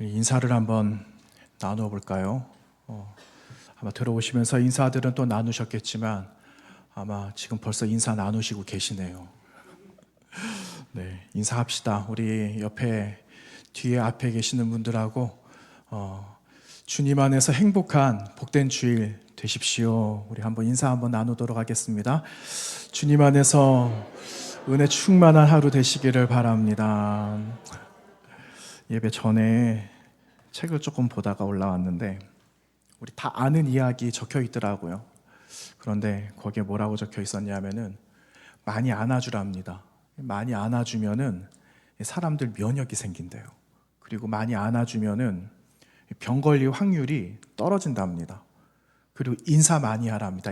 인사를 한번 나누어 볼까요? 아마 들어오시면서 인사들은 또 나누셨겠지만 아마 지금 벌써 인사 나누시고 계시네요. 네, 인사합시다. 우리 옆에 뒤에 앞에 계시는 분들하고 주님 안에서 행복한 복된 주일 되십시오. 우리 한번 인사 한번 나누도록 하겠습니다. 주님 안에서 은혜 충만한 하루 되시기를 바랍니다. 예배 전에 책을 조금 보다가 올라왔는데 우리 다 아는 이야기 적혀 있더라고요. 그런데 거기에 뭐라고 적혀 있었냐면은 많이 안아주랍니다. 많이 안아주면은 사람들 면역이 생긴대요. 그리고 많이 안아주면은 병 걸릴 확률이 떨어진답니다. 그리고 인사 많이 하랍니다.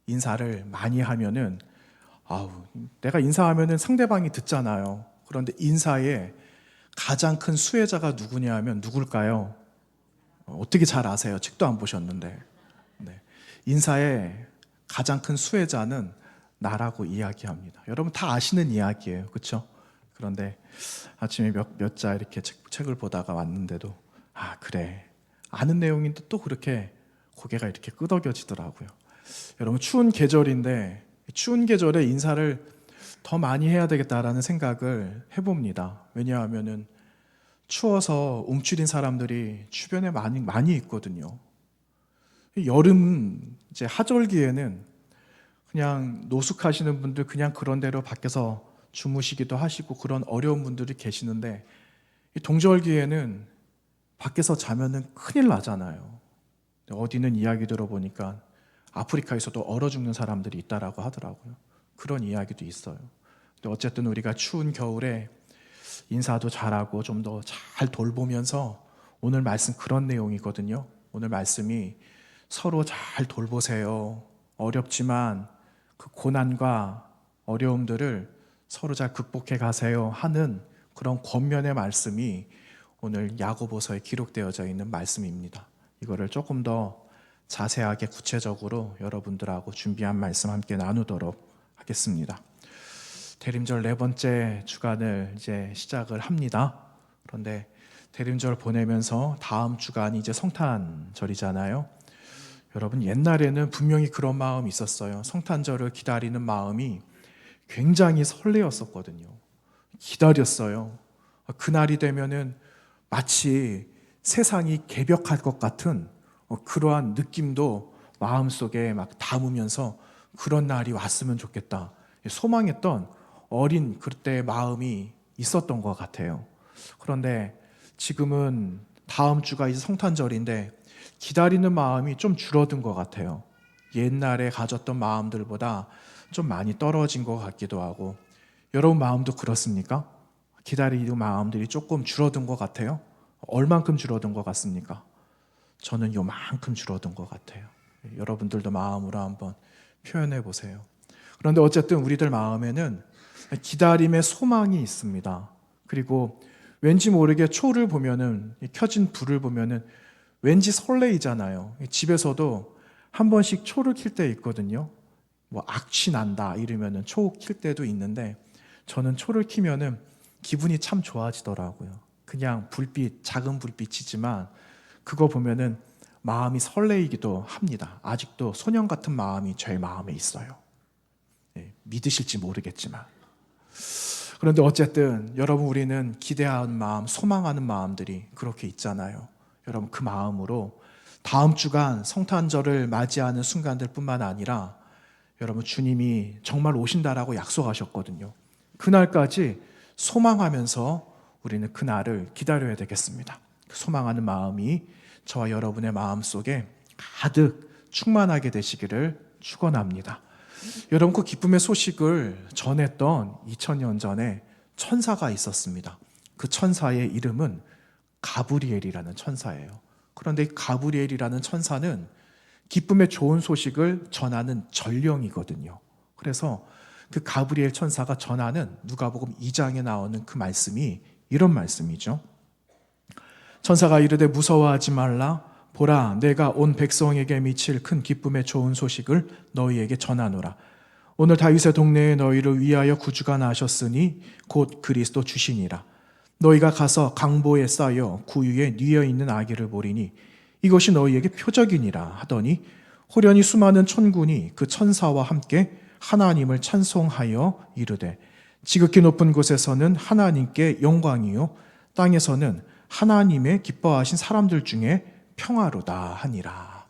인사를 많이 하면은 내가 인사하면은 상대방이 듣잖아요. 그런데 인사에 가장 큰 수혜자가 누구냐 하면 누굴까요? 어떻게 잘 아세요? 책도 안 보셨는데. 네. 인사의 가장 큰 수혜자는 나라고 이야기합니다. 여러분 다 아시는 이야기예요. 그렇죠? 그런데 아침에 몇 자 이렇게 책을 보다가 왔는데도 그래. 아는 내용인데 또 그렇게 고개가 이렇게 끄덕여지더라고요. 여러분 추운 계절인데 추운 계절에 인사를 더 많이 해야 되겠다라는 생각을 해봅니다. 왜냐하면은 추워서 움츠린 사람들이 주변에 많이 있거든요. 여름 이제 하절기에는 그냥 노숙하시는 분들 그냥 그런 대로 밖에서 주무시기도 하시고 그런 어려운 분들이 계시는데 동절기에는 밖에서 자면은 큰일 나잖아요. 어디는 이야기 들어보니까 아프리카에서도 얼어 죽는 사람들이 있다라고 하더라고요. 그런 이야기도 있어요. 근데 어쨌든 우리가 추운 겨울에 인사도 잘하고 좀 더 잘 돌보면서 오늘 말씀 그런 내용이거든요. 오늘 말씀이 서로 잘 돌보세요. 어렵지만 그 고난과 어려움들을 서로 잘 극복해 가세요 하는 그런 권면의 말씀이 오늘 야고보서에 기록되어져 있는 말씀입니다. 이거를 조금 더 자세하게 구체적으로 여러분들하고 준비한 말씀 함께 나누도록 하겠습니다. 대림절 4번째 주간을 이제 시작을 합니다. 그런데 대림절 보내면서 다음 주간이 이제 성탄절이잖아요. 여러분 옛날에는 분명히 그런 마음이 있었어요. 성탄절을 기다리는 마음이 굉장히 설레었었거든요. 기다렸어요. 그날이 되면은 마치 세상이 개벽할 것 같은 그러한 느낌도 마음속에 막 담으면서 그런 날이 왔으면 좋겠다. 소망했던 어린 그때의 마음이 있었던 것 같아요. 그런데 지금은 다음 주가 이제 성탄절인데 기다리는 마음이 좀 줄어든 것 같아요. 옛날에 가졌던 마음들보다 좀 많이 떨어진 것 같기도 하고 여러분 마음도 그렇습니까? 기다리는 마음들이 조금 줄어든 것 같아요. 얼만큼 줄어든 것 같습니까? 저는 요만큼 줄어든 것 같아요. 여러분들도 마음으로 한번 표현해 보세요. 그런데 어쨌든 우리들 마음에는 기다림의 소망이 있습니다. 그리고 왠지 모르게 초를 보면은 켜진 불을 보면은 왠지 설레이잖아요. 집에서도 한 번씩 초를 켤 때 있거든요. 뭐 악취 난다 이러면은 초 켤 때도 있는데 저는 초를 켜면은 기분이 참 좋아지더라고요. 그냥 불빛, 작은 불빛이지만 그거 보면은 마음이 설레이기도 합니다. 아직도 소년 같은 마음이 제 마음에 있어요. 믿으실지 모르겠지만. 그런데 어쨌든 여러분 우리는 기대하는 마음, 소망하는 마음들이 그렇게 있잖아요. 여러분 그 마음으로 다음 주간 성탄절을 맞이하는 순간들 뿐만 아니라 여러분 주님이 정말 오신다라고 약속하셨거든요. 그날까지 소망하면서 우리는 그날을 기다려야 되겠습니다. 소망하는 마음이 저와 여러분의 마음속에 가득 충만하게 되시기를 축원합니다. 여러분 그 기쁨의 소식을 전했던 2000년 전에 천사가 있었습니다. 그 천사의 이름은 가브리엘이라는 천사예요. 그런데 이 가브리엘이라는 천사는 기쁨의 좋은 소식을 전하는 전령이거든요. 그래서 그 가브리엘 천사가 전하는 누가복음 2장에 나오는 그 말씀이 이런 말씀이죠. 천사가 이르되 무서워하지 말라. 보라, 내가 온 백성에게 미칠 큰 기쁨의 좋은 소식을 너희에게 전하노라. 오늘 다윗의 동네에 너희를 위하여 구주가 나셨으니 곧 그리스도 주시니라. 너희가 가서 강보에 쌓여 구유에 뉘어 있는 아기를 보리니 이것이 너희에게 표적이니라 하더니 호련히 수많은 천군이 그 천사와 함께 하나님을 찬송하여 이르되 지극히 높은 곳에서는 하나님께 영광이요 땅에서는 하나님의 기뻐하신 사람들 중에 평화로다 하니라.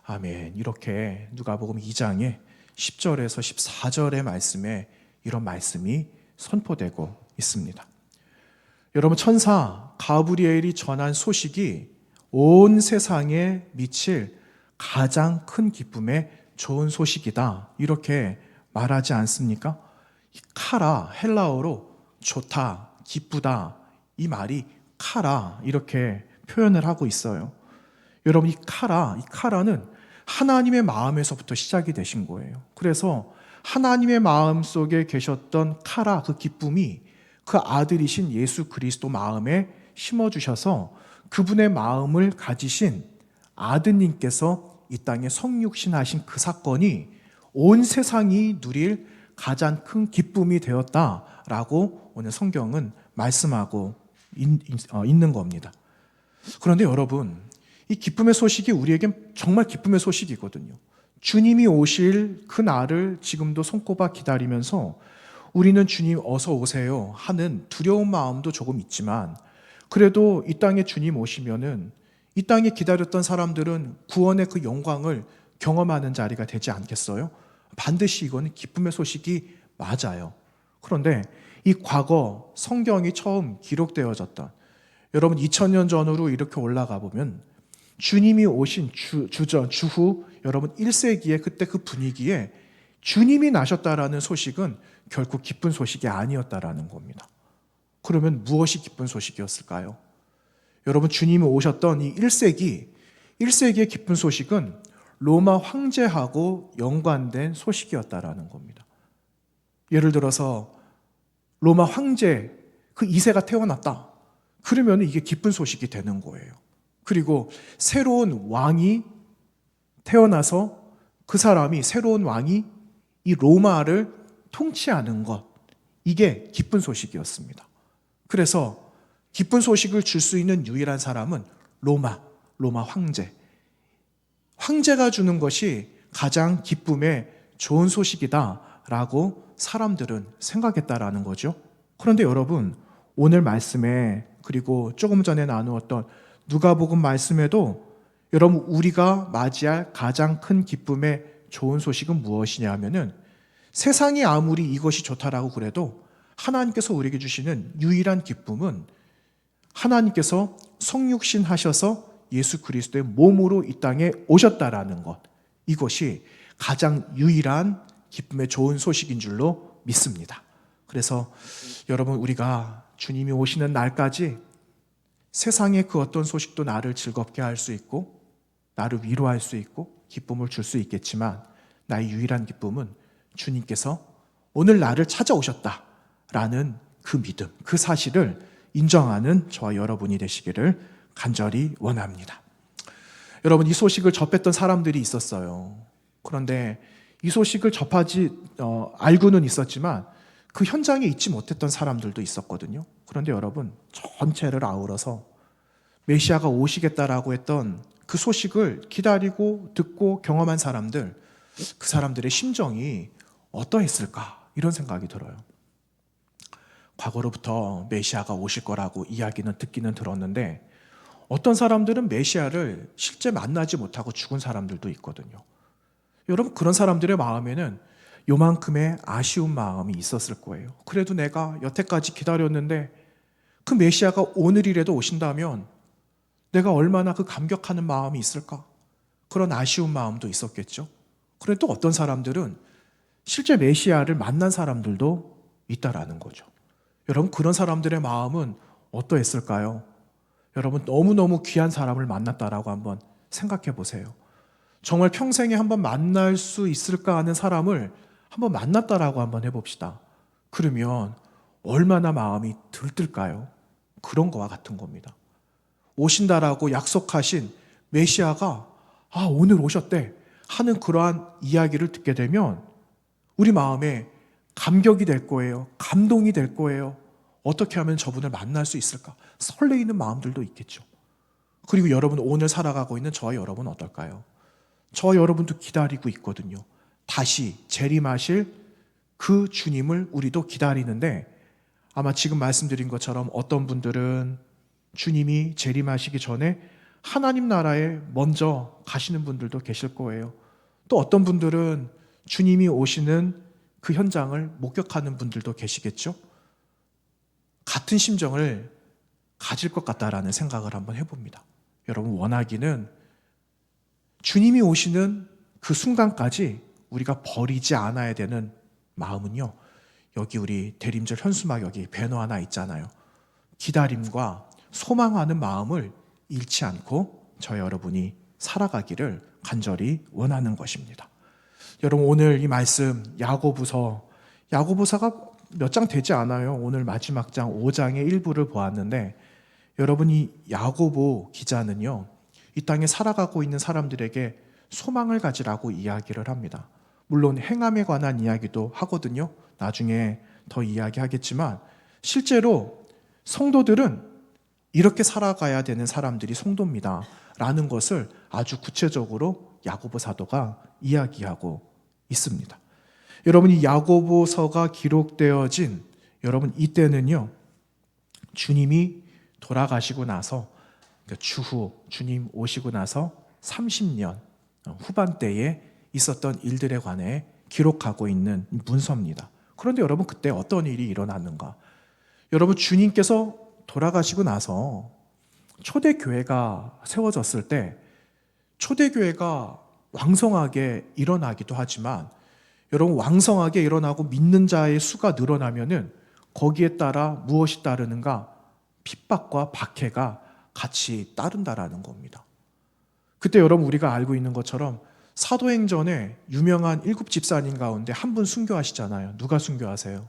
아멘. 이렇게 누가복음 2장의 10절에서 14절의 말씀에 이런 말씀이 선포되고 있습니다. 여러분, 천사 가브리엘이 전한 소식이 온 세상에 미칠 가장 큰 기쁨의 좋은 소식이다, 이렇게 말하지 않습니까? 카라, 헬라어로 좋다, 기쁘다, 이 말이 카라, 이렇게 표현을 하고 있어요. 여러분, 이 카라는 하나님의 마음에서부터 시작이 되신 거예요. 그래서 하나님의 마음 속에 계셨던 카라, 그 기쁨이 그 아들이신 예수 그리스도 마음에 심어주셔서 그분의 마음을 가지신 아드님께서 이 땅에 성육신하신 그 사건이 온 세상이 누릴 가장 큰 기쁨이 되었다라고 오늘 성경은 말씀하고 있는 겁니다. 그런데 여러분, 이 기쁨의 소식이 우리에겐 정말 기쁨의 소식이거든요. 주님이 오실 그 날을 지금도 손꼽아 기다리면서 우리는 주님 어서 오세요 하는 두려운 마음도 조금 있지만, 그래도 이 땅에 주님 오시면은 이 땅에 기다렸던 사람들은 구원의 그 영광을 경험하는 자리가 되지 않겠어요? 반드시 이거는 기쁨의 소식이 맞아요. 그런데 이 과거 성경이 처음 기록되어졌던, 여러분 2000년 전으로 이렇게 올라가 보면 주님이 오신 주후 여러분 1세기에 그때 그 분위기에 주님이 나셨다라는 소식은 결코 기쁜 소식이 아니었다라는 겁니다. 그러면 무엇이 기쁜 소식이었을까요? 여러분, 주님이 오셨던 이 1세기의 기쁜 소식은 로마 황제하고 연관된 소식이었다라는 겁니다. 예를 들어서 로마 황제 그 2세가 태어났다. 그러면 이게 기쁜 소식이 되는 거예요. 그리고 새로운 왕이 태어나서 그 사람이, 새로운 왕이 이 로마를 통치하는 것, 이게 기쁜 소식이었습니다. 그래서 기쁜 소식을 줄 수 있는 유일한 사람은 로마 황제. 황제가 주는 것이 가장 기쁨의 좋은 소식이다라고 사람들은 생각했다라는 거죠. 그런데 여러분, 오늘 말씀에, 그리고 조금 전에 나누었던 누가복음 말씀에도 여러분, 우리가 맞이할 가장 큰 기쁨의 좋은 소식은 무엇이냐 하면은, 세상이 아무리 이것이 좋다라고 그래도 하나님께서 우리에게 주시는 유일한 기쁨은 하나님께서 성육신 하셔서 예수 그리스도의 몸으로 이 땅에 오셨다라는 것, 이것이 가장 유일한 기쁨의 좋은 소식인 줄로 믿습니다. 그래서 여러분, 우리가 주님이 오시는 날까지 세상의 그 어떤 소식도 나를 즐겁게 할 수 있고 나를 위로할 수 있고 기쁨을 줄 수 있겠지만, 나의 유일한 기쁨은 주님께서 오늘 나를 찾아오셨다라는 그 믿음, 그 사실을 인정하는 저와 여러분이 되시기를 간절히 원합니다. 여러분, 이 소식을 접했던 사람들이 있었어요. 그런데 이 소식을 알고는 있었지만 그 현장에 있지 못했던 사람들도 있었거든요. 그런데 여러분, 전체를 아우러서 메시아가 오시겠다라고 했던 그 소식을 기다리고 듣고 경험한 사람들, 그 사람들의 심정이 어떠했을까, 이런 생각이 들어요. 과거로부터 메시아가 오실 거라고 이야기는 듣기는 들었는데, 어떤 사람들은 메시아를 실제 만나지 못하고 죽은 사람들도 있거든요. 여러분, 그런 사람들의 마음에는 요만큼의 아쉬운 마음이 있었을 거예요. 그래도 내가 여태까지 기다렸는데 그 메시아가 오늘이라도 오신다면 내가 얼마나 그 감격하는 마음이 있을까? 그런 아쉬운 마음도 있었겠죠. 그런데 또 어떤 사람들은 실제 메시아를 만난 사람들도 있다라는 거죠. 여러분, 그런 사람들의 마음은 어떠했을까요? 여러분, 너무너무 귀한 사람을 만났다라고 한번 생각해 보세요. 정말 평생에 한번 만날 수 있을까 하는 사람을 한번 만났다라고 한번 해봅시다. 그러면 얼마나 마음이 들뜰까요? 그런 거와 같은 겁니다. 오신다라고 약속하신 메시아가 오늘 오셨대 하는 그러한 이야기를 듣게 되면 우리 마음에 감격이 될 거예요. 감동이 될 거예요. 어떻게 하면 저분을 만날 수 있을까? 설레이는 마음들도 있겠죠. 그리고 여러분 오늘 살아가고 있는 저와 여러분 어떨까요? 저와 여러분도 기다리고 있거든요. 다시 재림하실 그 주님을 우리도 기다리는데 아마 지금 말씀드린 것처럼 어떤 분들은 주님이 재림하시기 전에 하나님 나라에 먼저 가시는 분들도 계실 거예요. 또 어떤 분들은 주님이 오시는 그 현장을 목격하는 분들도 계시겠죠. 같은 심정을 가질 것 같다라는 생각을 한번 해봅니다. 여러분 원하기는 주님이 오시는 그 순간까지 우리가 버리지 않아야 되는 마음은요. 여기 우리 대림절 현수막 여기 배너 하나 있잖아요. 기다림과 소망하는 마음을 잃지 않고 저 여러분이 살아가기를 간절히 원하는 것입니다. 여러분 오늘 이 말씀 야고보서가 몇 장 되지 않아요. 오늘 마지막 장 5장의 일부를 보았는데 여러분이 야고보 기자는요. 이 땅에 살아가고 있는 사람들에게 소망을 가지라고 이야기를 합니다. 물론 행함에 관한 이야기도 하거든요. 나중에 더 이야기하겠지만 실제로 성도들은 이렇게 살아가야 되는 사람들이 성도입니다. 라는 것을 아주 구체적으로 야고보 사도가 이야기하고 있습니다. 여러분 이 야고보서가 기록되어진 여러분 이때는요. 주님이 돌아가시고 나서 추후 주님 오시고 나서 30년 후반대에 있었던 일들에 관해 기록하고 있는 문서입니다. 그런데 여러분 그때 어떤 일이 일어났는가? 여러분 주님께서 돌아가시고 나서 초대교회가 세워졌을 때 초대교회가 왕성하게 일어나기도 하지만 여러분 왕성하게 일어나고 믿는 자의 수가 늘어나면은 거기에 따라 무엇이 따르는가? 핍박과 박해가 같이 따른다라는 겁니다. 그때 여러분 우리가 알고 있는 것처럼 사도행전에 유명한 7 집사님 가운데 한 분 순교하시잖아요. 누가 순교하세요?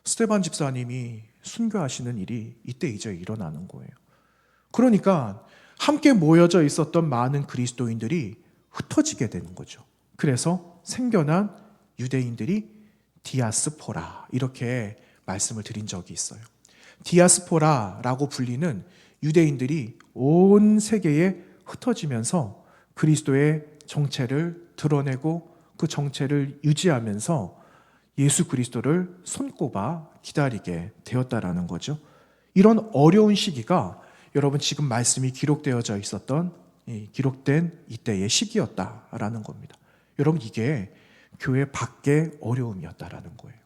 스데반 집사님이 순교하시는 일이 이때 이제 일어나는 거예요. 그러니까 함께 모여져 있었던 많은 그리스도인들이 흩어지게 되는 거죠. 그래서 생겨난 유대인들이 디아스포라 이렇게 말씀을 드린 적이 있어요. 디아스포라라고 불리는 유대인들이 온 세계에 흩어지면서 그리스도의 정체를 드러내고 그 정체를 유지하면서 예수 그리스도를 손꼽아 기다리게 되었다라는 거죠. 이런 어려운 시기가 여러분 지금 말씀이 기록되어져 있었던 기록된 이때의 시기였다라는 겁니다. 여러분 이게 교회 밖의 어려움이었다라는 거예요.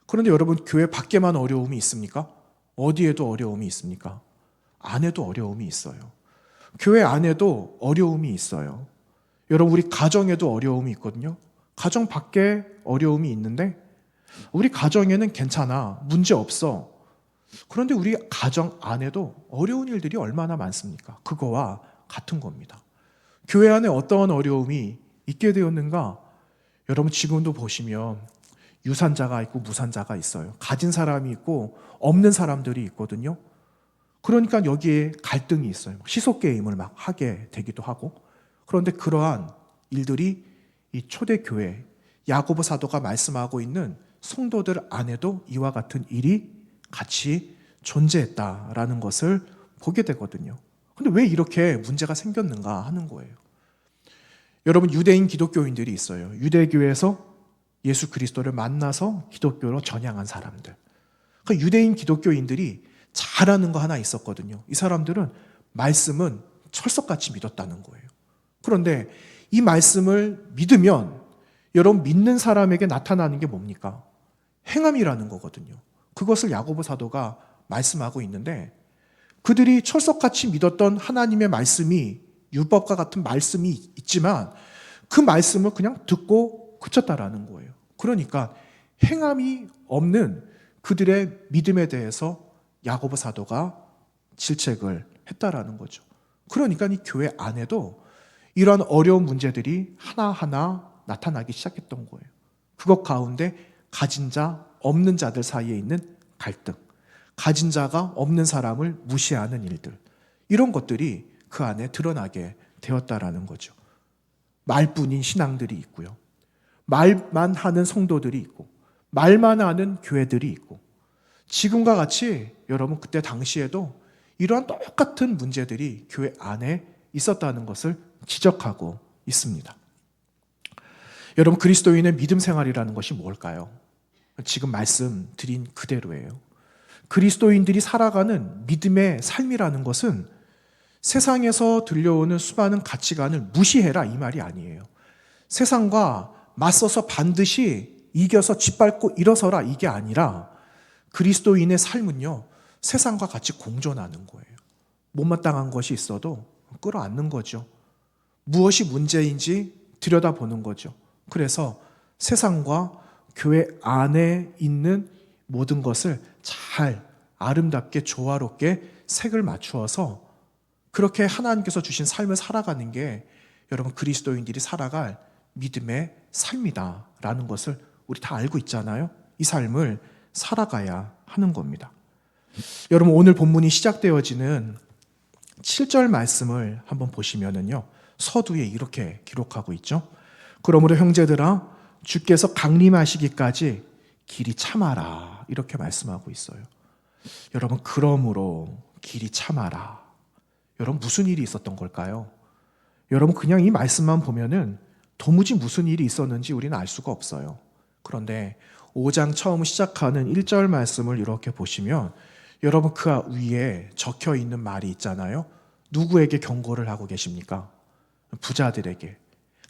그런데 여러분 교회 밖에만 어려움이 있습니까? 어디에도 어려움이 있습니까? 안에도 어려움이 있어요. 교회 안에도 어려움이 있어요. 여러분 우리 가정에도 어려움이 있거든요. 가정 밖에 어려움이 있는데 우리 가정에는 괜찮아. 문제 없어. 그런데 우리 가정 안에도 어려운 일들이 얼마나 많습니까? 그거와 같은 겁니다. 교회 안에 어떠한 어려움이 있게 되었는가? 여러분 지금도 보시면 유산자가 있고 무산자가 있어요. 가진 사람이 있고 없는 사람들이 있거든요. 그러니까 여기에 갈등이 있어요. 시속 게임을 막 하게 되기도 하고. 그런데 그러한 일들이 이 초대교회 야고보 사도가 말씀하고 있는 성도들 안에도 이와 같은 일이 같이 존재했다라는 것을 보게 되거든요. 근데 왜 이렇게 문제가 생겼는가 하는 거예요. 여러분 유대인 기독교인들이 있어요. 유대교에서 예수 그리스도를 만나서 기독교로 전향한 사람들. 그 유대인 기독교인들이 잘하는 거 하나 있었거든요. 이 사람들은 말씀은 철석같이 믿었다는 거예요. 그런데 이 말씀을 믿으면 여러분 믿는 사람에게 나타나는 게 뭡니까? 행함이라는 거거든요. 그것을 야고보 사도가 말씀하고 있는데 그들이 철석같이 믿었던 하나님의 말씀이 율법과 같은 말씀이 있지만 그 말씀을 그냥 듣고 그쳤다라는 거예요. 그러니까 행함이 없는 그들의 믿음에 대해서 야고보 사도가 질책을 했다라는 거죠. 그러니까 이 교회 안에도 이러한 어려운 문제들이 하나하나 나타나기 시작했던 거예요. 그것 가운데 가진 자, 없는 자들 사이에 있는 갈등, 가진 자가 없는 사람을 무시하는 일들, 이런 것들이 그 안에 드러나게 되었다라는 거죠. 말뿐인 신앙들이 있고요. 말만 하는 성도들이 있고 말만 하는 교회들이 있고 지금과 같이 여러분 그때 당시에도 이러한 똑같은 문제들이 교회 안에 있었다는 것을 지적하고 있습니다. 여러분, 그리스도인의 믿음 생활이라는 것이 뭘까요? 지금 말씀드린 그대로예요. 그리스도인들이 살아가는 믿음의 삶이라는 것은 세상에서 들려오는 수많은 가치관을 무시해라 이 말이 아니에요. 세상과 맞서서 반드시 이겨서 짓밟고 일어서라 이게 아니라 그리스도인의 삶은요, 세상과 같이 공존하는 거예요. 못마땅한 것이 있어도 끌어안는 거죠. 무엇이 문제인지 들여다보는 거죠. 그래서 세상과 교회 안에 있는 모든 것을 잘 아름답게 조화롭게 색을 맞추어서 그렇게 하나님께서 주신 삶을 살아가는 게 여러분 그리스도인들이 살아갈 믿음의 삶이다라는 것을 우리 다 알고 있잖아요. 이 삶을 살아가야 하는 겁니다. 여러분, 오늘 본문이 시작되어지는 7절 말씀을 한번 보시면은요, 서두에 이렇게 기록하고 있죠. 그러므로 형제들아, 주께서 강림하시기까지 길이 참아라 이렇게 말씀하고 있어요. 여러분, 그러므로 길이 참아라. 여러분, 무슨 일이 있었던 걸까요? 여러분, 그냥 이 말씀만 보면은 도무지 무슨 일이 있었는지 우리는 알 수가 없어요. 그런데 5장 처음 시작하는 1절 말씀을 이렇게 보시면 여러분 그 위에 적혀 있는 말이 있잖아요. 누구에게 경고를 하고 계십니까? 부자들에게,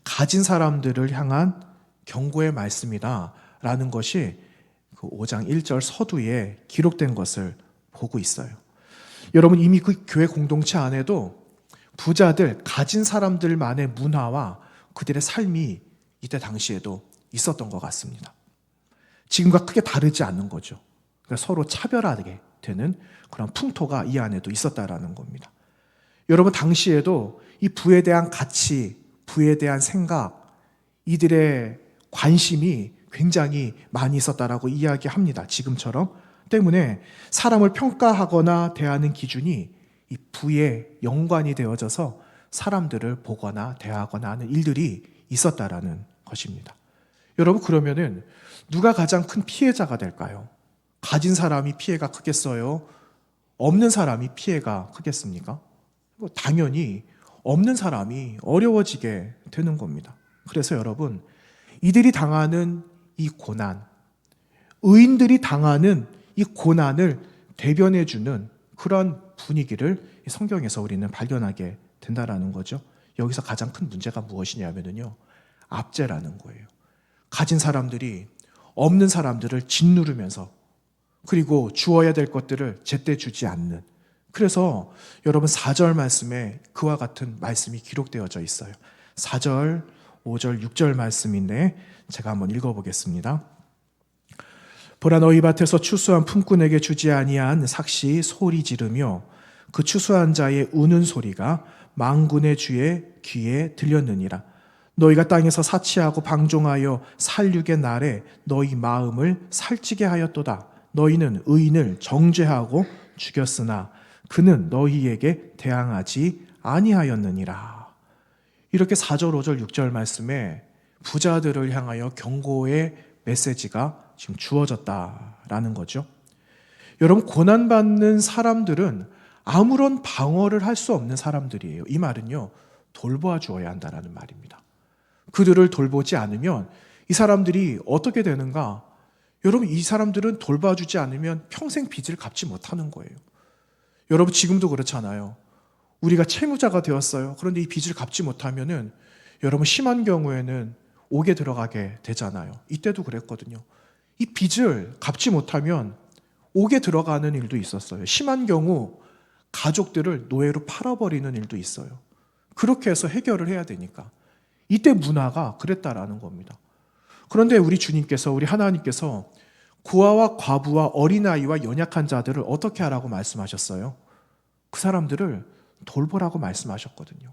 가진 사람들을 향한 경고의 말씀이다 라는 것이 그 5장 1절 서두에 기록된 것을 보고 있어요. 여러분, 이미 그 교회 공동체 안에도 부자들, 가진 사람들만의 문화와 그들의 삶이 이때 당시에도 있었던 것 같습니다. 지금과 크게 다르지 않는 거죠. 그러니까 서로 차별하게 되는 그런 풍토가 이 안에도 있었다라는 겁니다. 여러분, 당시에도 이 부에 대한 가치, 부에 대한 생각, 이들의 관심이 굉장히 많이 있었다라고 이야기합니다. 지금처럼. 때문에 사람을 평가하거나 대하는 기준이 이 부에 연관이 되어져서 사람들을 보거나 대하거나 하는 일들이 있었다라는 것입니다. 여러분, 그러면은 누가 가장 큰 피해자가 될까요? 가진 사람이 피해가 크겠어요? 없는 사람이 피해가 크겠습니까? 당연히 없는 사람이 어려워지게 되는 겁니다. 그래서 여러분, 이들이 당하는 이 고난, 의인들이 당하는 이 고난을 대변해주는 그런 분위기를 성경에서 우리는 발견하게 된다라는 거죠. 여기서 가장 큰 문제가 무엇이냐면요, 압제라는 거예요. 가진 사람들이 없는 사람들을 짓누르면서 그리고 주어야 될 것들을 제때 주지 않는, 그래서 여러분 4절 말씀에 그와 같은 말씀이 기록되어져 있어요. 4절, 5절, 6절 말씀인데 제가 한번 읽어보겠습니다. 보라, 너희 밭에서 추수한 품꾼에게 주지 아니한 삭시 소리 지르며 그 추수한 자의 우는 소리가 만군의 주의 귀에 들렸느니라. 너희가 땅에서 사치하고 방종하여 살육의 날에 너희 마음을 살찌게 하였도다. 너희는 의인을 정죄하고 죽였으나 그는 너희에게 대항하지 아니하였느니라. 이렇게 4절, 5절, 6절 말씀에 부자들을 향하여 경고의 메시지가 지금 주어졌다라는 거죠. 여러분, 고난받는 사람들은 아무런 방어를 할 수 없는 사람들이에요. 이 말은요, 돌보아 주어야 한다라는 말입니다. 그들을 돌보지 않으면 이 사람들이 어떻게 되는가? 여러분, 이 사람들은 돌봐주지 않으면 평생 빚을 갚지 못하는 거예요. 여러분, 지금도 그렇잖아요. 우리가 채무자가 되었어요. 그런데 이 빚을 갚지 못하면은 여러분, 심한 경우에는 옥에 들어가게 되잖아요. 이때도 그랬거든요. 이 빚을 갚지 못하면 옥에 들어가는 일도 있었어요. 심한 경우 가족들을 노예로 팔아버리는 일도 있어요. 그렇게 해서 해결을 해야 되니까. 이때 문화가 그랬다라는 겁니다. 그런데 우리 주님께서, 우리 하나님께서 고아와 과부와 어린아이와 연약한 자들을 어떻게 하라고 말씀하셨어요? 그 사람들을 돌보라고 말씀하셨거든요.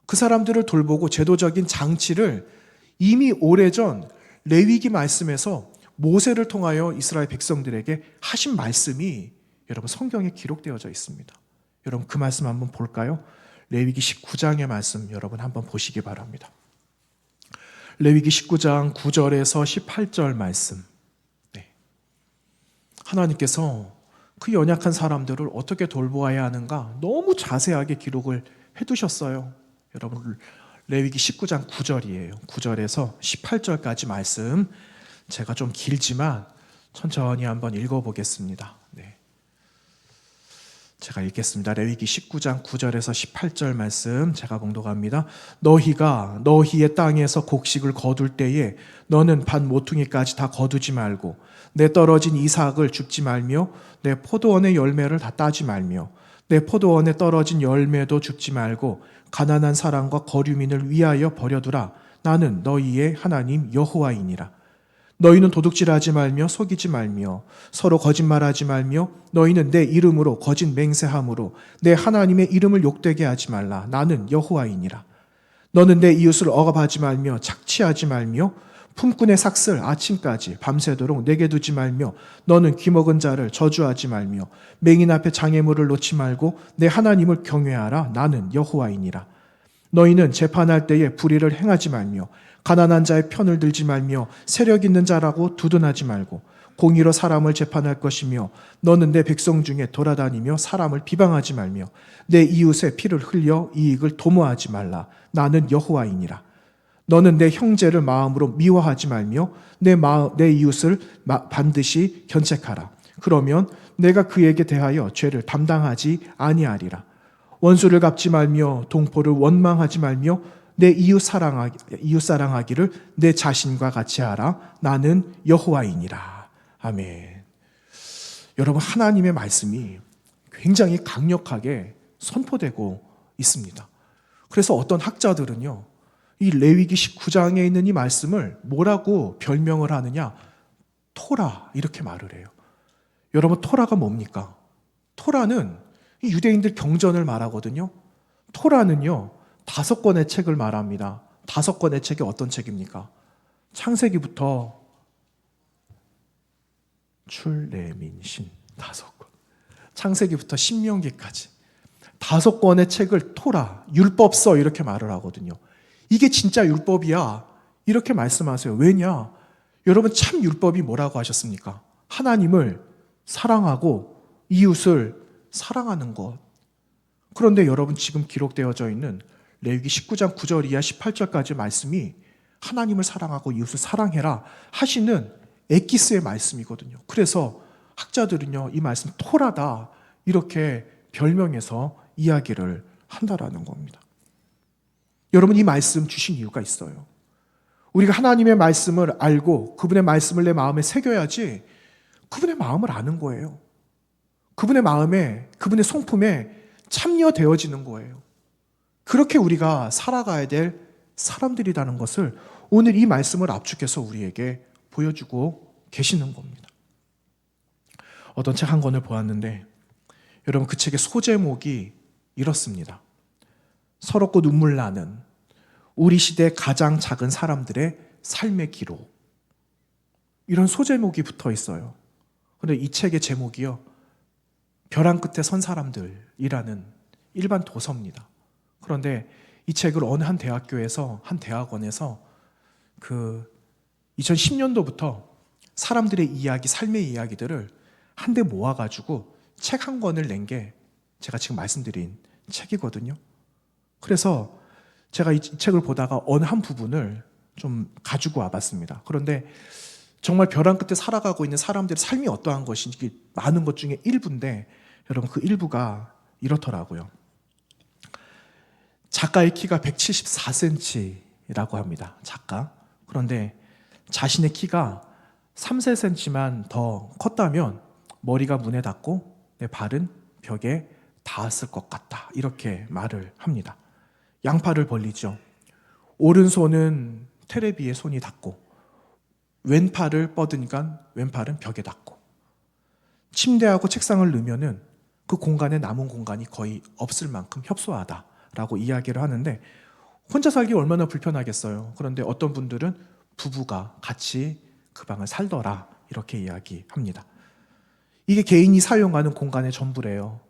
그 사람들을 돌보고 제도적인 장치를 이미 오래전 레위기 말씀에서 모세를 통하여 이스라엘 백성들에게 하신 말씀이 여러분 성경에 기록되어져 있습니다. 여러분, 그 말씀 한번 볼까요? 레위기 19장의 말씀 여러분 한번 보시기 바랍니다. 레위기 19장 9절에서 18절 말씀. 네. 하나님께서 그 연약한 사람들을 어떻게 돌보아야 하는가 너무 자세하게 기록을 해두셨어요. 여러분, 레위기 19장 9절이에요. 9절에서 18절까지 말씀, 제가 좀 길지만 천천히 한번 읽어보겠습니다. 네. 제가 읽겠습니다. 레위기 19장 9절에서 18절 말씀 제가 봉독합니다. 너희가 너희의 땅에서 곡식을 거둘 때에 너는 밭 모퉁이까지 다 거두지 말고 내 떨어진 이삭을 줍지 말며 내 포도원의 열매를 다 따지 말며 내 포도원에 떨어진 열매도 줍지 말고 가난한 사람과 거류민을 위하여 버려두라. 나는 너희의 하나님 여호와이니라. 너희는 도둑질하지 말며 속이지 말며 서로 거짓말하지 말며 너희는 내 이름으로 거짓 맹세함으로 내 하나님의 이름을 욕되게 하지 말라. 나는 여호와이니라. 너는 내 이웃을 억압하지 말며 착취하지 말며 품꾼의 삭슬 아침까지 밤새도록 내게 두지 말며 너는 귀먹은 자를 저주하지 말며 맹인 앞에 장애물을 놓지 말고 내 하나님을 경외하라. 나는 여호와이니라. 너희는 재판할 때에 불의를 행하지 말며 가난한 자의 편을 들지 말며 세력 있는 자라고 두둔하지 말고 공의로 사람을 재판할 것이며 너는 내 백성 중에 돌아다니며 사람을 비방하지 말며 내 이웃의 피를 흘려 이익을 도모하지 말라. 나는 여호와이니라. 너는 내 형제를 마음으로 미워하지 말며 내 이웃을 반드시 견책하라. 그러면 내가 그에게 대하여 죄를 담당하지 아니하리라. 원수를 갚지 말며 동포를 원망하지 말며 내 이웃 사랑하기를 내 자신과 같이 하라. 나는 여호와이니라. 아멘. 여러분, 하나님의 말씀이 굉장히 강력하게 선포되고 있습니다. 그래서 어떤 학자들은요, 이 레위기 19장에 있는 이 말씀을 뭐라고 별명을 하느냐? 토라, 이렇게 말을 해요. 여러분, 토라가 뭡니까? 토라는 이 유대인들 경전을 말하거든요. 토라는요, 5권의 책을 말합니다. 5권의 책이 어떤 책입니까? 창세기부터 출레민신 5권. 창세기부터 신명기까지 5권의 책을 토라, 율법서 이렇게 말을 하거든요. 이게 진짜 율법이야. 이렇게 말씀하세요. 왜냐? 여러분, 참 율법이 뭐라고 하셨습니까? 하나님을 사랑하고 이웃을 사랑하는 것. 그런데 여러분, 지금 기록되어져 있는 레위기 19장 9절 이하 18절까지 말씀이 하나님을 사랑하고 이웃을 사랑해라 하시는 엑기스의 말씀이거든요. 그래서 학자들은요, 이 말씀 토라다 이렇게 별명해서 이야기를 한다라는 겁니다. 여러분, 이 말씀 주신 이유가 있어요. 우리가 하나님의 말씀을 알고 그분의 말씀을 내 마음에 새겨야지 그분의 마음을 아는 거예요. 그분의 마음에, 그분의 성품에 참여되어지는 거예요. 그렇게 우리가 살아가야 될 사람들이라는 것을 오늘 이 말씀을 압축해서 우리에게 보여주고 계시는 겁니다. 어떤 책 한 권을 보았는데 여러분, 그 책의 소제목이 이렇습니다. 서럽고 눈물 나는 우리 시대 가장 작은 사람들의 삶의 기록. 이런 소제목이 붙어 있어요. 그런데 이 책의 제목이요, 벼랑 끝에 선 사람들이라는 일반 도서입니다. 그런데 이 책을 어느 한 대학교에서, 한 대학원에서 2010년도부터 사람들의 이야기, 삶의 이야기들을 한데 모아가지고 책 한 권을 낸 게 제가 지금 말씀드린 책이거든요. 그래서 제가 이 책을 보다가 어느 한 부분을 좀 가지고 와봤습니다. 그런데 정말 벼랑 끝에 살아가고 있는 사람들의 삶이 어떠한 것인지 많은 것 중에 일부인데 여러분, 그 일부가 이렇더라고요. 작가의 키가 174cm라고 합니다. 작가. 그런데 자신의 키가 3, 4cm만 더 컸다면 머리가 문에 닿고 내 발은 벽에 닿았을 것 같다. 이렇게 말을 합니다. 양팔을 벌리죠. 오른손은 테레비에 손이 닿고 왼팔을 뻗으니까 왼팔은 벽에 닿고 침대하고 책상을 넣으면은 그 공간에 남은 공간이 거의 없을 만큼 협소하다라고 이야기를 하는데 혼자 살기 얼마나 불편하겠어요. 그런데 어떤 분들은 부부가 같이 그 방을 살더라 이렇게 이야기합니다. 이게 개인이 사용하는 공간의 전부래요.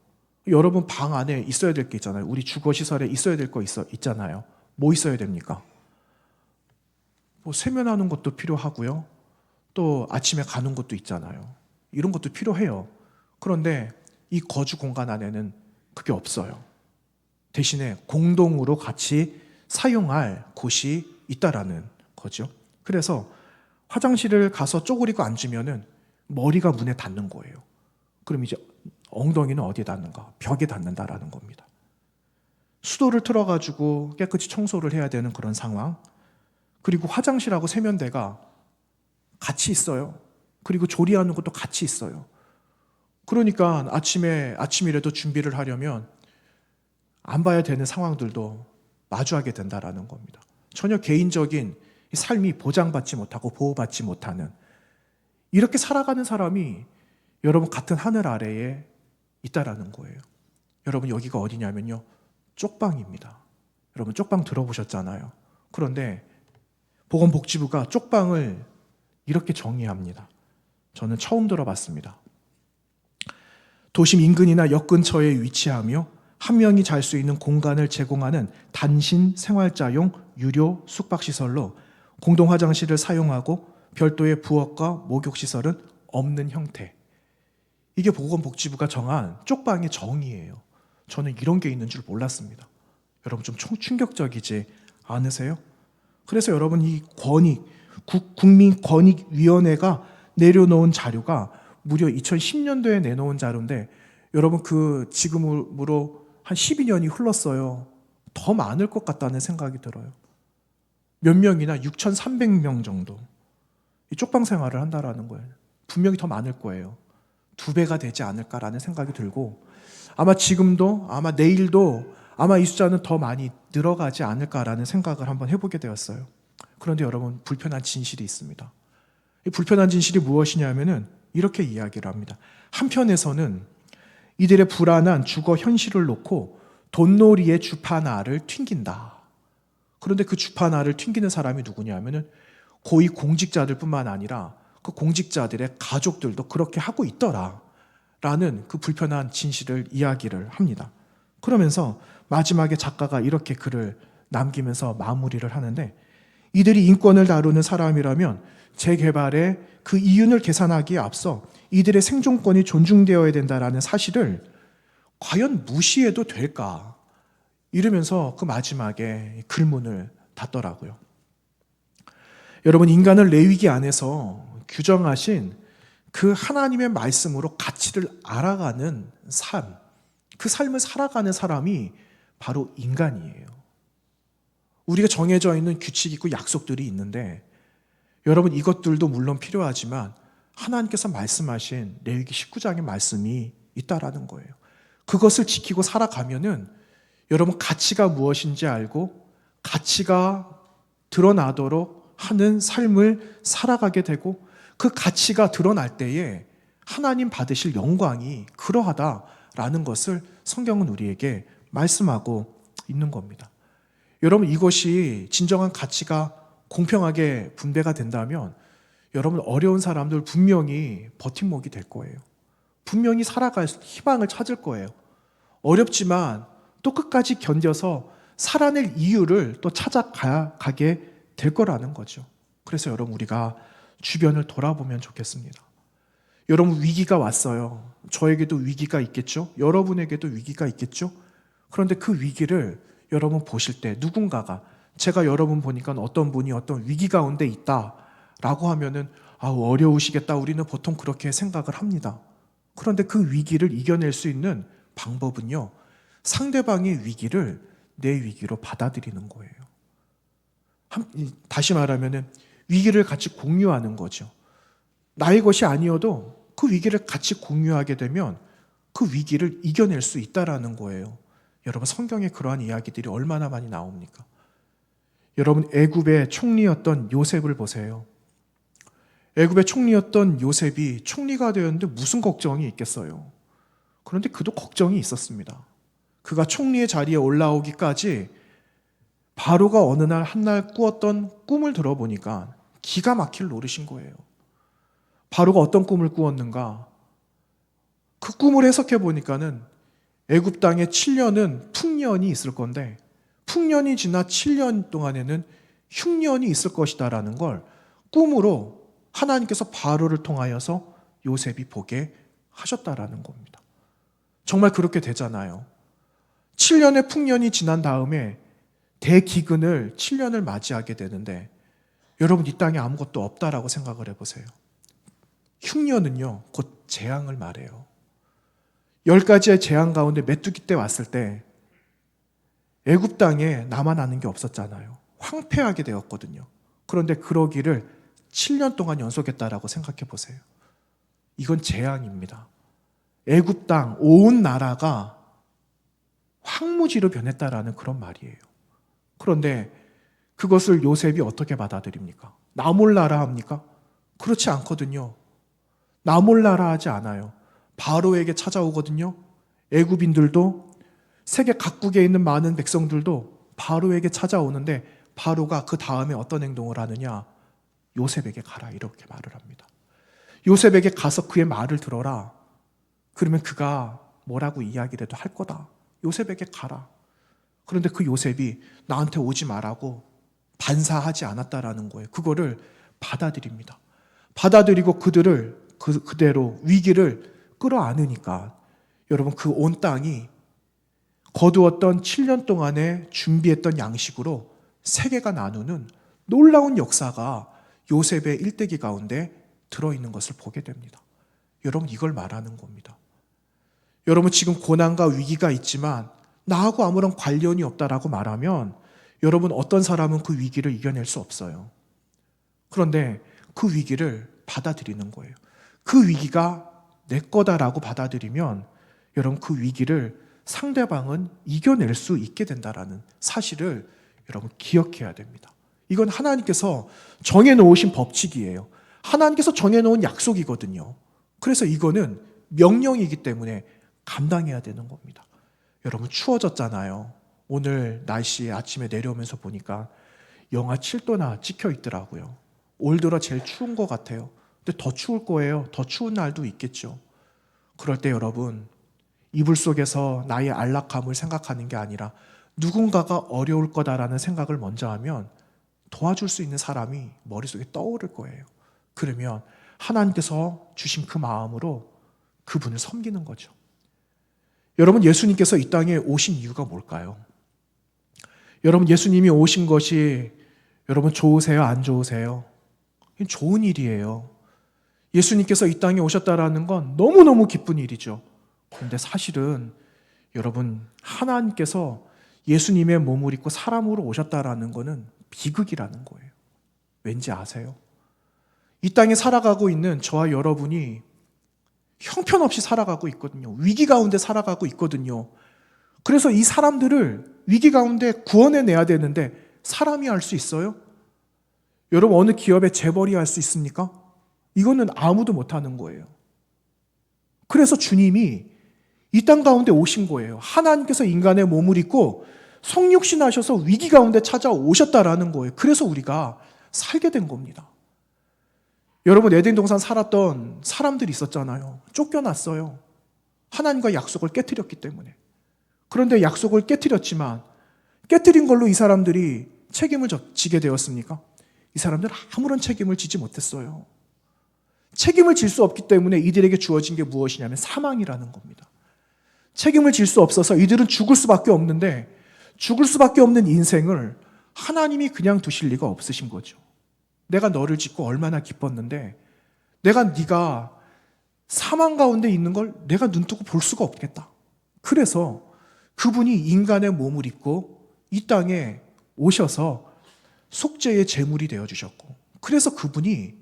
여러분, 방 안에 있어야 될 게 있잖아요. 우리 주거시설에 있어야 될 거 있잖아요. 뭐 있어야 됩니까? 뭐 세면하는 것도 필요하고요. 또 아침에 가는 것도 있잖아요. 이런 것도 필요해요. 그런데 이 거주 공간 안에는 그게 없어요. 대신에 공동으로 같이 사용할 곳이 있다라는 거죠. 그래서 화장실을 가서 쪼그리고 앉으면은 머리가 문에 닿는 거예요. 그럼 이제 엉덩이는 어디에 닿는가? 벽에 닿는다라는 겁니다. 수도를 틀어가지고 깨끗이 청소를 해야 되는 그런 상황. 그리고 화장실하고 세면대가 같이 있어요. 그리고 조리하는 것도 같이 있어요. 그러니까 아침이라도 준비를 하려면 안 봐야 되는 상황들도 마주하게 된다라는 겁니다. 전혀 개인적인 삶이 보장받지 못하고 보호받지 못하는 이렇게 살아가는 사람이 여러분 같은 하늘 아래에 있다라는 거예요. 여러분 여기가 어디냐면요. 쪽방입니다. 여러분 쪽방 들어보셨잖아요. 그런데 보건복지부가 쪽방을 이렇게 정의합니다. 저는 처음 들어봤습니다. 도심 인근이나 역 근처에 위치하며 한 명이 잘 수 있는 공간을 제공하는 단신 생활자용 유료 숙박시설로 공동 화장실을 사용하고 별도의 부엌과 목욕시설은 없는 형태. 이게 보건복지부가 정한 쪽방의 정의예요. 저는 이런 게 있는 줄 몰랐습니다. 여러분 좀 충격적이지 않으세요? 그래서 여러분 이 국민권익위원회가 내려놓은 자료가 무려 2010년도에 내놓은 자료인데 여러분 그 지금으로 한 12년이 흘렀어요. 더 많을 것 같다는 생각이 들어요. 몇 명이나 6,300명 정도 이 쪽방 생활을 한다라는 거예요. 분명히 더 많을 거예요. 2배가 되지 않을까라는 생각이 들고 아마 지금도 아마 내일도 아마 이 숫자는 더 많이 늘어가지 않을까라는 생각을 한번 해보게 되었어요. 그런데 여러분 불편한 진실이 있습니다. 이 불편한 진실이 무엇이냐면은 이렇게 이야기를 합니다. 한편에서는 이들의 불안한 주거 현실을 놓고 돈놀이의 주파나를 튕긴다. 그런데 그 주파나를 튕기는 사람이 누구냐면은 고위 공직자들 뿐만 아니라 그 공직자들의 가족들도 그렇게 하고 있더라. 라는 그 불편한 진실을 이야기를 합니다. 그러면서 마지막에 작가가 이렇게 글을 남기면서 마무리를 하는데 이들이 인권을 다루는 사람이라면 재개발의 그 이윤을 계산하기에 앞서 이들의 생존권이 존중되어야 된다는 사실을 과연 무시해도 될까? 이러면서 그 마지막에 글문을 닫더라고요. 여러분 인간을 레위기 안에서 규정하신 그 하나님의 말씀으로 가치를 알아가는 삶, 그 삶을 살아가는 사람이 바로 인간이에요. 우리가 정해져 있는 규칙이 있고 약속들이 있는데 여러분 이것들도 물론 필요하지만 하나님께서 말씀하신 레위기 19장의 말씀이 있다라는 거예요. 그것을 지키고 살아가면은 여러분 가치가 무엇인지 알고 가치가 드러나도록 하는 삶을 살아가게 되고 그 가치가 드러날 때에 하나님 받으실 영광이 그러하다라는 것을 성경은 우리에게 말씀하고 있는 겁니다. 여러분 이것이 진정한 가치가 공평하게 분배가 된다면 여러분 어려운 사람들 분명히 버팀목이 될 거예요. 분명히 살아갈 희망을 찾을 거예요. 어렵지만 또 끝까지 견뎌서 살아낼 이유를 또 찾아가게 될 거라는 거죠. 그래서 여러분 우리가 주변을 돌아보면 좋겠습니다. 여러분 위기가 왔어요. 저에게도 위기가 있겠죠? 여러분에게도 위기가 있겠죠? 그런데 그 위기를 여러분 보실 때 누군가가 제가 여러분 보니까 어떤 분이 어떤 위기 가운데 있다라고 하면은 어려우시겠다 우리는 보통 그렇게 생각을 합니다. 그런데 그 위기를 이겨낼 수 있는 방법은요. 상대방의 위기를 내 위기로 받아들이는 거예요. 다시 말하면은 위기를 같이 공유하는 거죠. 나의 것이 아니어도 그 위기를 같이 공유하게 되면 그 위기를 이겨낼 수 있다라는 거예요. 여러분 성경에 그러한 이야기들이 얼마나 많이 나옵니까? 여러분 애굽의 총리였던 요셉을 보세요. 애굽의 총리였던 요셉이 총리가 되었는데 무슨 걱정이 있겠어요? 그런데 그도 걱정이 있었습니다. 그가 총리의 자리에 올라오기까지 바로가 어느 날 한날 꾸었던 꿈을 들어보니까 기가 막힐 노릇인 거예요. 바로가 어떤 꿈을 꾸었는가? 그 꿈을 해석해 보니까는 애굽 땅에 7년은 풍년이 있을 건데 풍년이 지나 7년 동안에는 흉년이 있을 것이다라는 걸 꿈으로 하나님께서 바로를 통하여서 요셉이 보게 하셨다라는 겁니다. 정말 그렇게 되잖아요. 7년의 풍년이 지난 다음에 대기근을 7년을 맞이하게 되는데 여러분 이 땅에 아무것도 없다라고 생각을 해보세요. 흉년은요 곧 재앙을 말해요. 10가지의 재앙 가운데 메뚜기 때 왔을 때 애굽 땅에 남아나는 게 없었잖아요. 황폐하게 되었거든요. 그런데 그러기를 7년 동안 연속했다라고 생각해 보세요. 이건 재앙입니다. 애굽 땅 온 나라가 황무지로 변했다라는 그런 말이에요. 그런데 그것을 요셉이 어떻게 받아들입니까? 나 몰라라 합니까? 그렇지 않거든요. 나 몰라라 하지 않아요. 바로에게 찾아오거든요. 애굽인들도 세계 각국에 있는 많은 백성들도 바로에게 찾아오는데 바로가 그 다음에 어떤 행동을 하느냐? 요셉에게 가라 이렇게 말을 합니다. 요셉에게 가서 그의 말을 들어라. 그러면 그가 뭐라고 이야기를 해도 할 거다. 요셉에게 가라. 그런데 그 요셉이 나한테 오지 말라고 반사하지 않았다라는 거예요. 그거를 받아들입니다. 받아들이고 그들을 그대로 위기를 끌어안으니까 여러분 그 온 땅이 거두었던 7년 동안에 준비했던 양식으로 세계가 나누는 놀라운 역사가 요셉의 일대기 가운데 들어있는 것을 보게 됩니다. 여러분 이걸 말하는 겁니다. 여러분 지금 고난과 위기가 있지만 나하고 아무런 관련이 없다라고 말하면 여러분 어떤 사람은 그 위기를 이겨낼 수 없어요. 그런데 그 위기를 받아들이는 거예요. 그 위기가 내 거다라고 받아들이면 여러분 그 위기를 상대방은 이겨낼 수 있게 된다라는 사실을 여러분 기억해야 됩니다. 이건 하나님께서 정해놓으신 법칙이에요. 하나님께서 정해놓은 약속이거든요. 그래서 이거는 명령이기 때문에 감당해야 되는 겁니다. 여러분 추워졌잖아요. 오늘 날씨 아침에 내려오면서 보니까 영하 7도나 찍혀 있더라고요. 올 들어 제일 추운 것 같아요. 근데 더 추울 거예요. 더 추운 날도 있겠죠. 그럴 때 여러분 이불 속에서 나의 안락함을 생각하는 게 아니라 누군가가 어려울 거다라는 생각을 먼저 하면 도와줄 수 있는 사람이 머릿속에 떠오를 거예요. 그러면 하나님께서 주신 그 마음으로 그분을 섬기는 거죠. 여러분 예수님께서 이 땅에 오신 이유가 뭘까요? 여러분 예수님이 오신 것이 여러분 좋으세요? 안 좋으세요? 좋은 일이에요. 예수님께서 이 땅에 오셨다라는 건 너무너무 기쁜 일이죠. 그런데 사실은 여러분 하나님께서 예수님의 몸을 입고 사람으로 오셨다라는 것은 비극이라는 거예요. 왠지 아세요? 이 땅에 살아가고 있는 저와 여러분이 형편없이 살아가고 있거든요. 위기 가운데 살아가고 있거든요. 그래서 이 사람들을 위기 가운데 구원해내야 되는데 사람이 할 수 있어요? 여러분 어느 기업의 재벌이 할 수 있습니까? 이거는 아무도 못하는 거예요. 그래서 주님이 이 땅 가운데 오신 거예요. 하나님께서 인간의 몸을 입고 성육신하셔서 위기 가운데 찾아오셨다라는 거예요. 그래서 우리가 살게 된 겁니다. 여러분 에덴 동산 살았던 사람들이 있었잖아요. 쫓겨났어요. 하나님과 약속을 깨트렸기 때문에. 그런데 약속을 깨트렸지만 깨트린 걸로 이 사람들이 책임을 지게 되었습니까? 이 사람들은 아무런 책임을 지지 못했어요. 책임을 질 수 없기 때문에 이들에게 주어진 게 무엇이냐면 사망이라는 겁니다. 책임을 질 수 없어서 이들은 죽을 수밖에 없는데 죽을 수밖에 없는 인생을 하나님이 그냥 두실 리가 없으신 거죠. 내가 너를 짓고 얼마나 기뻤는데 네가 사망 가운데 있는 걸 내가 눈뜨고 볼 수가 없겠다. 그래서 그분이 인간의 몸을 입고 이 땅에 오셔서 속죄의 제물이 되어주셨고 그래서 그분이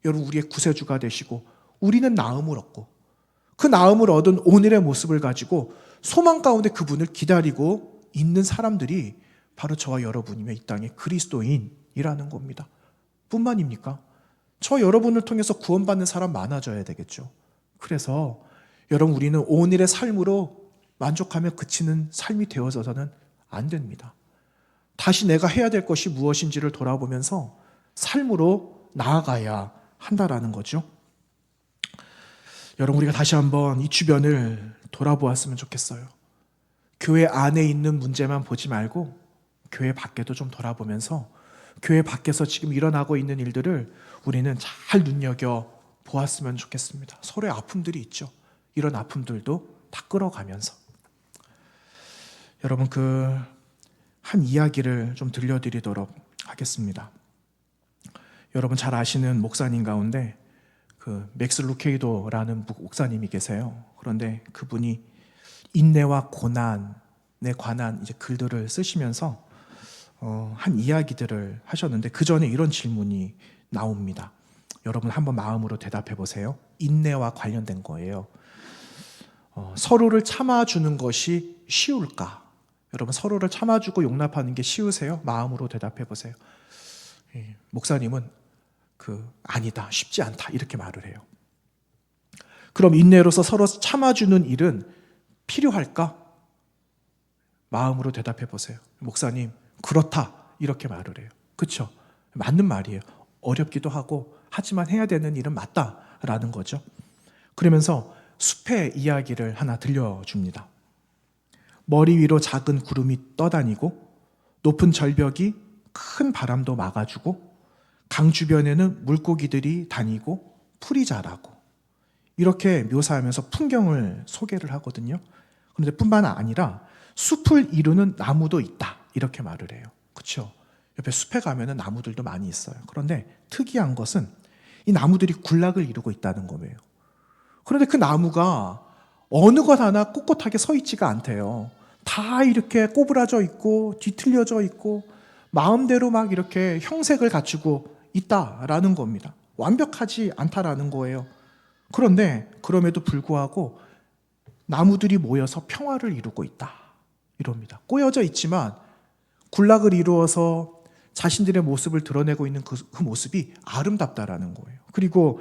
여러분 우리의 구세주가 되시고 우리는 나음을 얻고 그 나음을 얻은 오늘의 모습을 가지고 소망 가운데 그분을 기다리고 있는 사람들이 바로 저와 여러분이며 이 땅의 그리스도인이라는 겁니다. 뿐만입니까? 저 여러분을 통해서 구원받는 사람 많아져야 되겠죠. 그래서 여러분 우리는 오늘의 삶으로 만족하며 그치는 삶이 되어져서는 안 됩니다. 다시 내가 해야 될 것이 무엇인지를 돌아보면서 삶으로 나아가야 한다라는 거죠. 여러분 우리가 다시 한번 이 주변을 돌아보았으면 좋겠어요. 교회 안에 있는 문제만 보지 말고 교회 밖에도 좀 돌아보면서 교회 밖에서 지금 일어나고 있는 일들을 우리는 잘 눈여겨 보았으면 좋겠습니다. 서로의 아픔들이 있죠. 이런 아픔들도 다 끌어가면서 여러분 그 한 이야기를 좀 들려드리도록 하겠습니다. 여러분 잘 아시는 목사님 가운데 그 맥스 루케이도라는 목사님이 계세요. 그런데 그분이 인내와 고난에 관한 이제 글들을 쓰시면서 한 이야기들을 하셨는데 그 전에 이런 질문이 나옵니다. 여러분 한번 마음으로 대답해 보세요. 인내와 관련된 거예요. 서로를 참아주는 것이 쉬울까? 여러분 서로를 참아주고 용납하는 게 쉬우세요? 마음으로 대답해 보세요. 목사님은 아니다, 쉽지 않다 이렇게 말을 해요. 그럼 인내로서 서로 참아주는 일은 필요할까? 마음으로 대답해 보세요. 목사님 그렇다 이렇게 말을 해요. 그렇죠? 맞는 말이에요. 어렵기도 하고 하지만 해야 되는 일은 맞다라는 거죠. 그러면서 숲의 이야기를 하나 들려줍니다. 머리 위로 작은 구름이 떠다니고 높은 절벽이 큰 바람도 막아주고 강 주변에는 물고기들이 다니고 풀이 자라고 이렇게 묘사하면서 풍경을 소개를 하거든요. 그런데 뿐만 아니라 숲을 이루는 나무도 있다 이렇게 말을 해요. 그렇죠? 옆에 숲에 가면은 나무들도 많이 있어요. 그런데 특이한 것은 이 나무들이 군락을 이루고 있다는 거예요. 그런데 그 나무가 어느 것 하나 꼿꼿하게 서 있지가 않대요. 다 이렇게 꼬부라져 있고 뒤틀려져 있고 마음대로 막 이렇게 형색을 갖추고 있다라는 겁니다. 완벽하지 않다라는 거예요. 그런데 그럼에도 불구하고 나무들이 모여서 평화를 이루고 있다 이럽니다. 꼬여져 있지만 군락을 이루어서 자신들의 모습을 드러내고 있는 그 모습이 아름답다라는 거예요. 그리고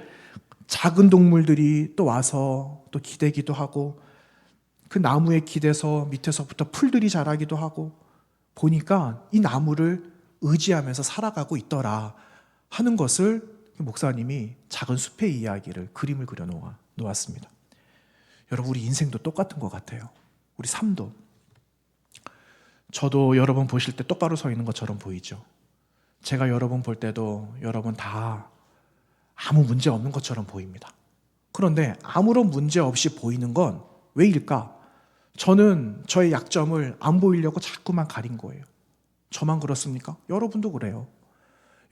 작은 동물들이 또 와서 또 기대기도 하고 그 나무에 기대서 밑에서부터 풀들이 자라기도 하고 보니까 이 나무를 의지하면서 살아가고 있더라 하는 것을 목사님이 작은 숲의 이야기를 그림을 그려 놓았습니다. 여러분 우리 인생도 똑같은 것 같아요. 우리 삶도. 저도 여러분 보실 때 똑바로 서 있는 것처럼 보이죠. 제가 여러분 볼 때도 여러분 다 아무 문제 없는 것처럼 보입니다. 그런데 아무런 문제 없이 보이는 건 왜일까? 저는 저의 약점을 안 보이려고 자꾸만 가린 거예요. 저만 그렇습니까? 여러분도 그래요.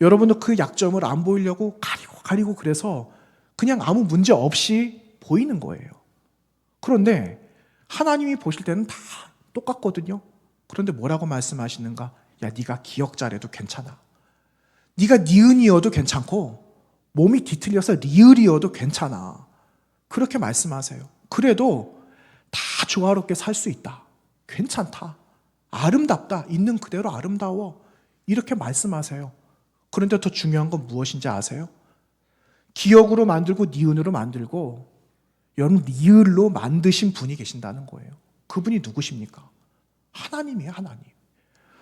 여러분도 그 약점을 안 보이려고 가리고 그래서 그냥 아무 문제 없이 보이는 거예요. 그런데 하나님이 보실 때는 다 똑같거든요. 그런데 뭐라고 말씀하시는가? 야, 네가 기역자래도 괜찮아. 네가 니은이어도 괜찮고 몸이 뒤틀려서 리을이어도 괜찮아. 그렇게 말씀하세요. 그래도 다 조화롭게 살 수 있다. 괜찮다. 아름답다. 있는 그대로 아름다워. 이렇게 말씀하세요. 그런데 더 중요한 건 무엇인지 아세요? 기역으로 만들고 니은으로 만들고 여러분 리을로 만드신 분이 계신다는 거예요. 그분이 누구십니까? 하나님이에요. 하나님.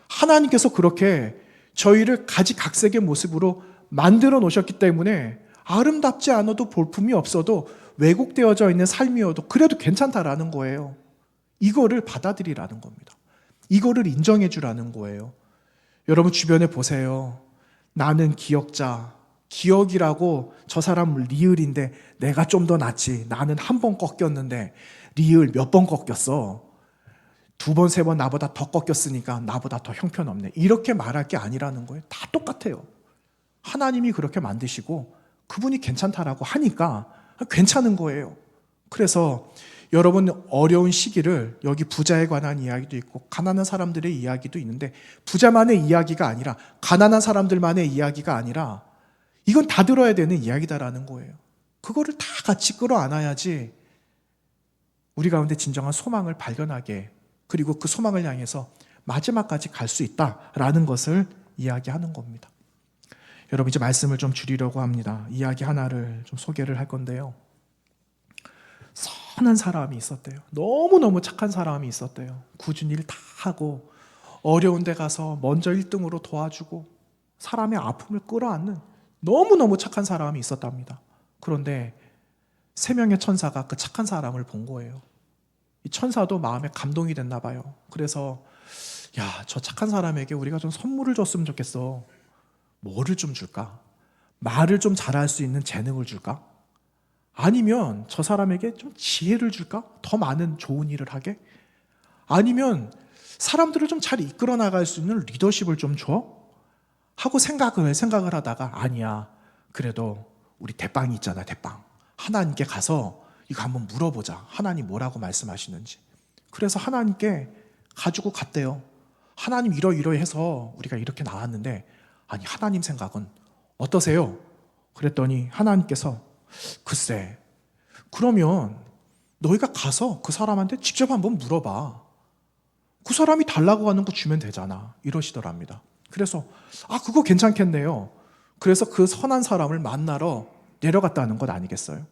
하나님께서 그렇게 저희를 가지각색의 모습으로 만들어 놓으셨기 때문에 아름답지 않아도 볼품이 없어도 왜곡되어져 있는 삶이어도 그래도 괜찮다라는 거예요. 이거를 받아들이라는 겁니다. 이거를 인정해 주라는 거예요. 여러분 주변에 보세요. 나는 기역자, 기역이라고 저 사람은 리을인데 내가 좀 더 낫지. 나는 한 번 꺾였는데 리을 몇 번 꺾였어. 두 번, 세 번 나보다 더 꺾였으니까 나보다 더 형편없네. 이렇게 말할 게 아니라는 거예요. 다 똑같아요. 하나님이 그렇게 만드시고 그분이 괜찮다라고 하니까 괜찮은 거예요. 그래서 여러분 어려운 시기를 여기 부자에 관한 이야기도 있고 가난한 사람들의 이야기도 있는데 부자만의 이야기가 아니라 가난한 사람들만의 이야기가 아니라 이건 다 들어야 되는 이야기다라는 거예요. 그거를 다 같이 끌어안아야지 우리 가운데 진정한 소망을 발견하게 그리고 그 소망을 향해서 마지막까지 갈 수 있다라는 것을 이야기하는 겁니다. 여러분 이제 말씀을 좀 줄이려고 합니다. 이야기 하나를 좀 소개를 할 건데요. 선한 사람이 있었대요. 너무너무 착한 사람이 있었대요. 굳은 일 다 하고 어려운 데 가서 먼저 1등으로 도와주고 사람의 아픔을 끌어안는 너무너무 착한 사람이 있었답니다. 그런데 3명의 천사가 그 착한 사람을 본 거예요. 이 천사도 마음에 감동이 됐나 봐요. 그래서 야, 저 착한 사람에게 우리가 좀 선물을 줬으면 좋겠어. 뭐를 좀 줄까? 말을 좀 잘할 수 있는 재능을 줄까? 아니면 저 사람에게 좀 지혜를 줄까? 더 많은 좋은 일을 하게? 아니면 사람들을 좀 잘 이끌어 나갈 수 있는 리더십을 좀 줘? 하고 생각을 하다가 아니야. 그래도 우리 대빵이 있잖아, 대빵. 하나님께 가서 이거 한번 물어보자. 하나님 뭐라고 말씀하시는지. 그래서 하나님께 가지고 갔대요. 하나님 이러이러해서 우리가 이렇게 나왔는데 아니 하나님 생각은 어떠세요? 그랬더니 하나님께서 글쎄 그러면 너희가 가서 그 사람한테 직접 한번 물어봐. 그 사람이 달라고 하는 거 주면 되잖아. 이러시더랍니다. 그래서 그거 괜찮겠네요. 그래서 그 선한 사람을 만나러 내려갔다는 것 아니겠어요?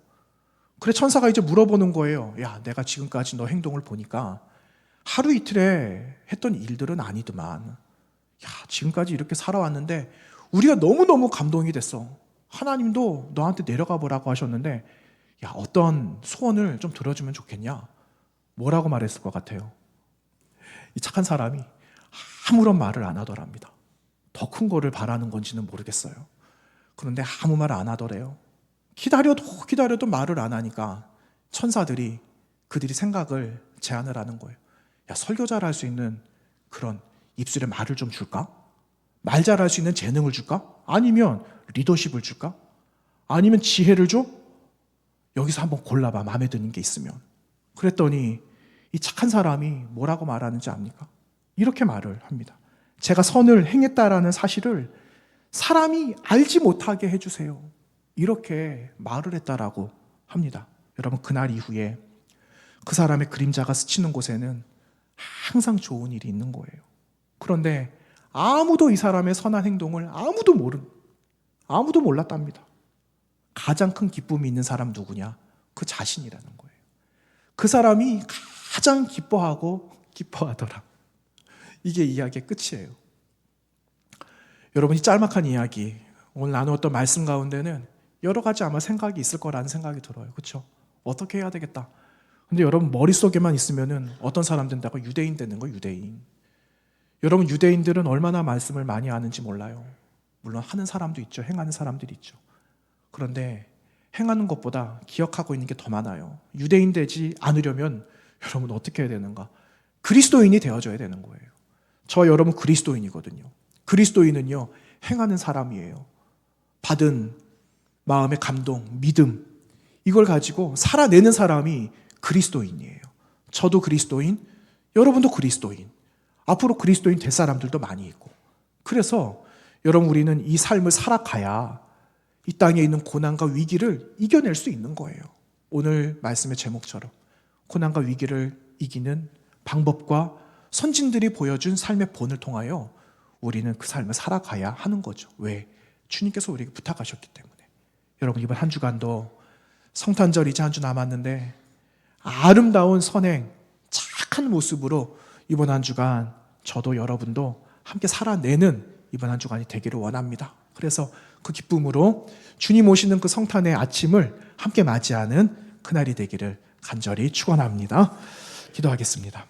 그래 천사가 이제 물어보는 거예요. 야, 내가 지금까지 너 행동을 보니까 하루 이틀에 했던 일들은 아니더만. 야, 지금까지 이렇게 살아왔는데 우리가 너무너무 감동이 됐어. 하나님도 너한테 내려가 보라고 하셨는데 야, 어떤 소원을 좀 들어주면 좋겠냐? 뭐라고 말했을 것 같아요? 이 착한 사람이 아무런 말을 안 하더랍니다. 더 큰 거를 바라는 건지는 모르겠어요. 그런데 아무 말 안 하더래요. 기다려도 말을 안 하니까 천사들이 그들이 생각을 제안을 하는 거예요. 야, 설교자를 할 수 있는 그런 입술에 말을 좀 줄까? 말 잘할 수 있는 재능을 줄까? 아니면 리더십을 줄까? 아니면 지혜를 줘? 여기서 한번 골라봐. 마음에 드는 게 있으면. 그랬더니 이 착한 사람이 뭐라고 말하는지 압니까? 이렇게 말을 합니다. 제가 선을 행했다라는 사실을 사람이 알지 못하게 해주세요. 이렇게 말을 했다라고 합니다. 여러분 그날 이후에 그 사람의 그림자가 스치는 곳에는 항상 좋은 일이 있는 거예요. 그런데 아무도 이 사람의 선한 행동을 아무도 몰랐답니다. 가장 큰 기쁨이 있는 사람 누구냐? 그 자신이라는 거예요. 그 사람이 가장 기뻐하더라. 이게 이야기의 끝이에요. 여러분 이 짤막한 이야기 오늘 나누었던 말씀 가운데는 여러 가지 아마 생각이 있을 거라는 생각이 들어요. 그렇죠? 어떻게 해야 되겠다. 근데 여러분 머릿속에만 있으면은 어떤 사람 된다고 유대인 되는 거예요. 유대인. 여러분 유대인들은 얼마나 말씀을 많이 아는지 몰라요. 물론 하는 사람도 있죠. 행하는 사람들이 있죠. 그런데 행하는 것보다 기억하고 있는 게 더 많아요. 유대인 되지 않으려면 여러분 어떻게 해야 되는가? 그리스도인이 되어줘야 되는 거예요. 저 여러분 그리스도인이거든요. 그리스도인은요 행하는 사람이에요. 받은 마음의 감동, 믿음 이걸 가지고 살아내는 사람이 그리스도인이에요. 저도 그리스도인, 여러분도 그리스도인. 앞으로 그리스도인 될 사람들도 많이 있고. 그래서 여러분 우리는 이 삶을 살아가야 이 땅에 있는 고난과 위기를 이겨낼 수 있는 거예요. 오늘 말씀의 제목처럼 고난과 위기를 이기는 방법과 선진들이 보여준 삶의 본을 통하여 우리는 그 삶을 살아가야 하는 거죠. 왜? 주님께서 우리에게 부탁하셨기 때문에. 여러분 이번 한 주간도 성탄절 이제 한 주 남았는데 아름다운 선행, 착한 모습으로 이번 한 주간 저도 여러분도 함께 살아내는 이번 한 주간이 되기를 원합니다. 그래서 그 기쁨으로 주님 오시는 그 성탄의 아침을 함께 맞이하는 그날이 되기를 간절히 축원합니다. 기도하겠습니다.